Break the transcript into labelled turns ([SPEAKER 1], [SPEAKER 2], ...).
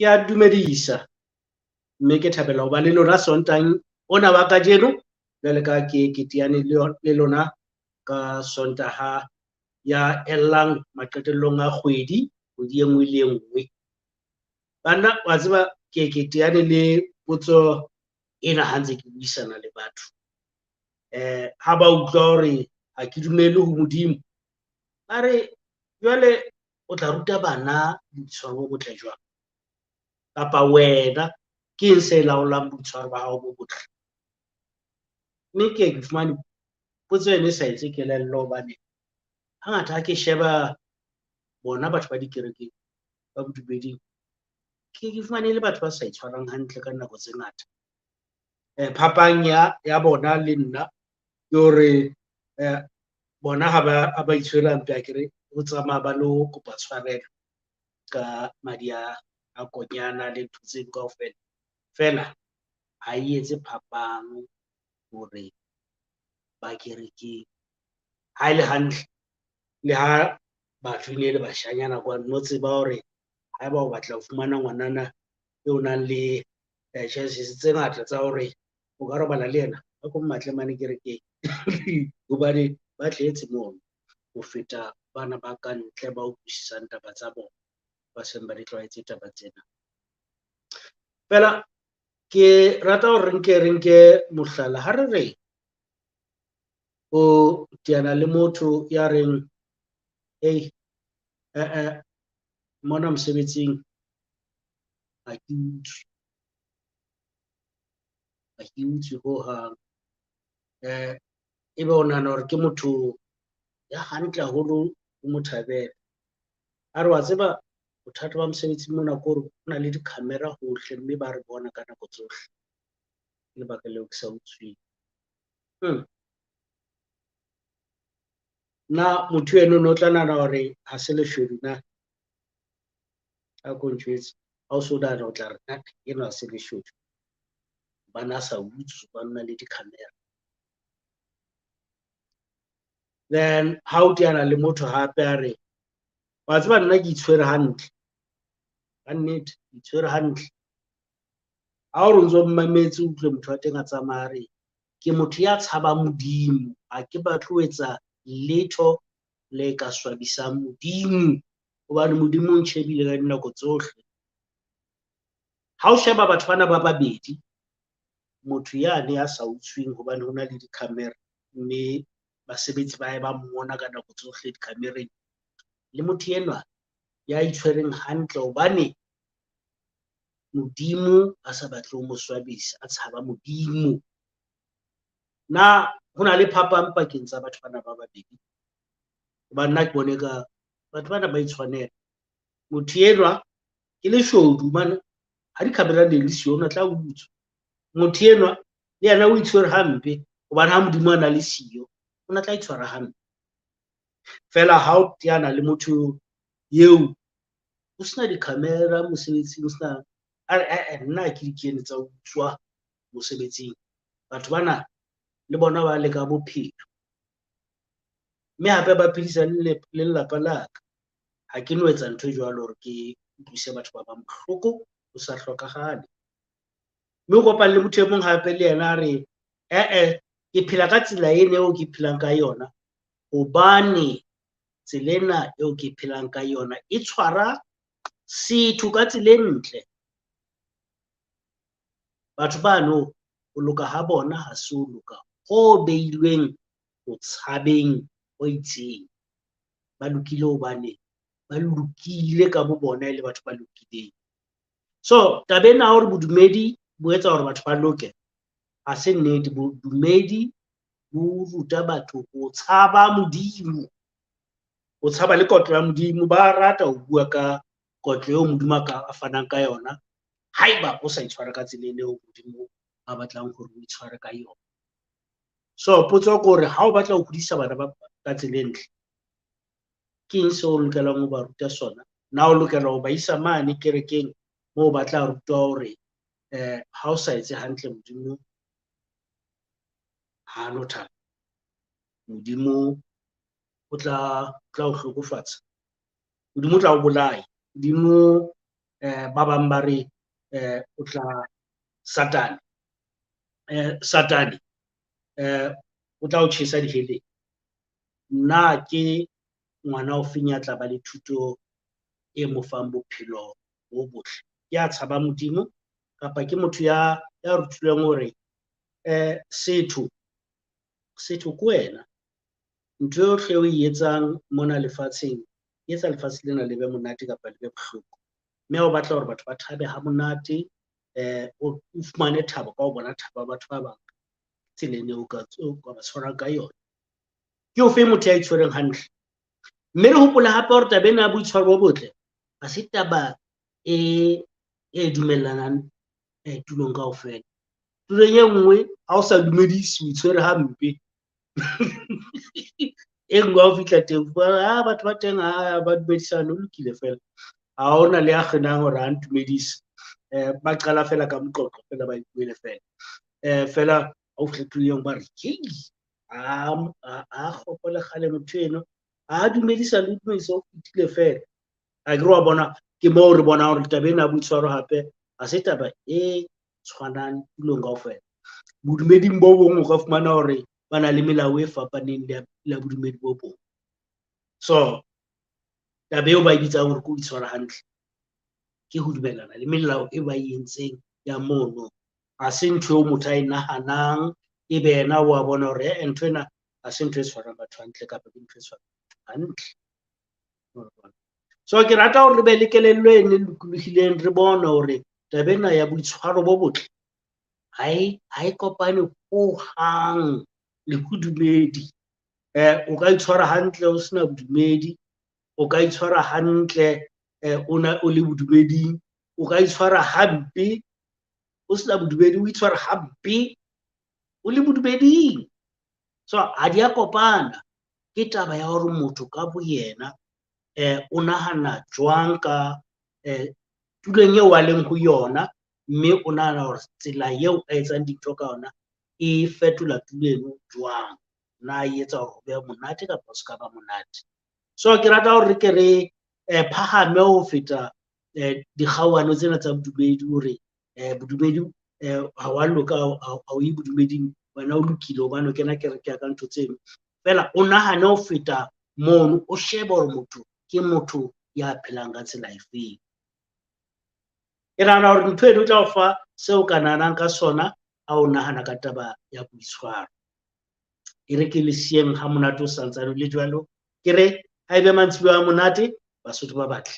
[SPEAKER 1] Ke a dumedisa, mme ke thabela ho ba le lona Sontaheng ona wa kajeno, jwale ka ke teane le lona ka Sontaha ya elang maqetellong a kgwedi e nngwe le e nngwe. Banna wa tseba ke teane le potso ena ha ntse ke buisana le batho. Ha ba utlwa hore ha ke dumele ho Modimo, ba re jwale o tla ruta bana boitshwaro bo botle jwang? Kapa wena ke eng se laolang boitshwaro ba hao bo botle? Mme ke fumane potso ena e sa etse kelello, hobane hangata ha ke sheba bona batho ba dikerekeng ba bodumeding, ke fumane le batho ba sa itshwarang hantle ka nako tse ngata. Phapang ya bona le nna ke hore bona ha ba itshwere hampe, akere ho tsamaya ba lo kopa tshwarelo ka madi a konyana le ntho tseo kaofela. Fela ha e etse phapang hore ba kerekeng, ha e le hantle le ha batho ne le bashanyana kwano, no tseba hore ha eba o batla ho fumana ngwanana eo nang le chances tse ngata tsa hore o ka robala le yena, ba ko mmatle mane kerekeng hobane ba tletse mono ho feta bana ba ka ntle ba utlwisisang taba tsa bona, ba seng ba di tlwaetse taba tsena. Fela ke rata hore re nke mohlala, ha re re o teana le motho ya reng mona mosebetsing ha ke utswe hohang, ebe o nahana hore ke motho ya hantle haholo, o mo thabela. A re wa tseba bothata ba mosebetsing mona ke hore ho na le di-camera hohle, mme ba re bona ka nako tsohle, ke lebaka leo ke sa utsweng. Na motho eno o tla nahana hore ha se leshodu na? A ko ntjwetse, ha o so nahana o tla re eno ha se leshodu, hobane a sa utswe, ba na le di-camera. Then ha o teana le motho hape a re wa tseba nna ke itshwere hantle, ka nnete ke itshwere hantle. Ha o re ntso mmametse, utlwe motho wa teng a tsamaya a re ke motho ya tshabang Modimo, ha ke batle ho etsa letho le ka swabisang Modimo, hobane Modimo o ntjhebile ka dinako tsohle. Ha o sheba batho bana ba babedi, motho yane ya sa utsweng hobane ho na le di-camera, mme basebetsi ba ba mmona ka nako tsohle di-camereng, le motho enwa ya itshwereng hantle hobane Modimo a sa batle ho mo swabisa, a tshaba Modimo. Na ho na le phapang pakeng tsa batho bana ba babedi? Hobane nna ke bone ka batho bana ba itshwanela. Motho enwa ke leshodu, mane ha di-camera ne le siyo, o tla utswa. Motho enwa le yena o itshwere hampe hobane ha Modimo a na le siyo, o na tla itshwara hampe. Fela ha o teana le motho eo o sena di-camera mosebetsing, o sena nna ke dikene tsa utswa mosebetsing. Batho bana le bona ba leka bophelo, mme hape ba phedisane le lelapa la ka. Ha ke no etsa ntho e jwalo hore ke utlwise batho ba bang bohloko ho sa hlokahale. Mme o kopane le motho e mong hape, le yena a re ke phela ka tsela ena eo ke phelang ka yona hobane tsela ena eo ke phelang ka yona e tshwara setho ka tsela e ntle. Batho bano ho loka ha bona ha se ho loka ho beilweng ho tshabeng ho itseng. Ba lokile hobane ba lokile ka bo bona, e le batho ba lokileng. So tabeng ya hore bodumedi bo etsa hore batho ba loke, ha se nnete. Bodumedi bo ruta batho ho tshaba Modimo, ho tshaba le kotlo ya Modimo. Ba rata ho bua ka kotlo eo Modimo a fanang ka yona, haeba o sa itshwara ka tsela eo Modimo a batlang hore o itshware ka yona. So potso ke hore ha o batla ho hodisa bana ba ka tsela e ntle, ke eng seo o lokelang ho ba ruta sona? Na o lokela ho ba isa mane kerekeng moo ba tla rutwa hore ha o sa etse hantle, Modimo ha no thaba, Modimo o tla o hlokofatsa, Modimo o tla o bolaya, Modimo ba bang ba re o tla satane o tla o tjhesa diheleng. Nna ke ngwana o feng ya tla ba le thuto e mo fang bophelo bo botle, ya tshaba Modimo kapa ke motho ya rutilweng hore setho ke wena, ntho yohle o e etsang mona lefatsheng etsa lefatshe lena le be monate kapa le be bohloko, mme o batla hore batho ba thabe ha monate, o fumane thabo ka ho bona thaba batho ba bang tseleng eo ka ba tshwarang ka yona. Ke o fe motho ya itshwereng hantle? Mme re hopole hape hore taba ena ya boitshwaro bo botle ha se taba e dumellanang tulong kaofela. Tulong e nngwe ha o sa dumedise o itshwere hampe e nngwe ha o fihla teng batho ba teng ba dumedisana, o lokile fela, ha hona le a kgonang hore a ntumedise, ba qala fela ka moqoqo fela ba ipuele fela, fela ha o fihla tulong ba re a kgopole kgale motho eno a dumedisa le dumedisa o fitile fela. Akere wa bona ke moo re bona hore taba ena ya boitshwaro hape ha se taba e tshwanang tulong kaofela. Bodumeding bo bong o ka fumana hore ba na le melao e fapaneng le bodumedi bo bong. So taba eo ba e bitsang hore ke ho itshwara hantle ke ho dumellana le melao e ba e entseng ya mono, ha se ntho eo motho a e nahanang ebe yena wa bona hore ntho ena ha se ntho e tshwarang batho hantle kapa ke ntho e tshwarang hantle. So ke rata hore re be le kelello e lokolohileng, re bone hore taba ena ya boitshwaro bo botle ha e kopane hohang le bodumedi. O ka itshwara hantle o sena bodumedi, o ka itshwara hantle o le bodumeding, o ka itshwara hampe o sena bodumedi, o itshwara hampe o le bodumeding. So ha di a kopana, ke taba ya hore motho ka boyena o nahana jwang ka tulong eo a leng ho yona, mme o nahana hore tsela eo a etsang dintho ka yona e fetola tulo eno jwang, na e etsa hore ho be monate kapa o ska ba monate. So ke rata hore re ke re phahame ho feta dikgauano tsena tsa bodumedi, hore bodumedi ha wa loka, ha o ye bodumeding wena o lokile hobane o kena kereke ya ka ntho tseno. Fela o nahane ho feta mono, o shebe hore motho ke motho ya phelang ka tsela efeng. Ke nahana hore ntho eno e tla o fa seo ka nahanang ka sona ha o nahana ka taba ya boitshwaro. E re ke le sieng ha monate o santsane le jwalo, ke re ha ebe mantsibuya a monate, Basotho ba batle.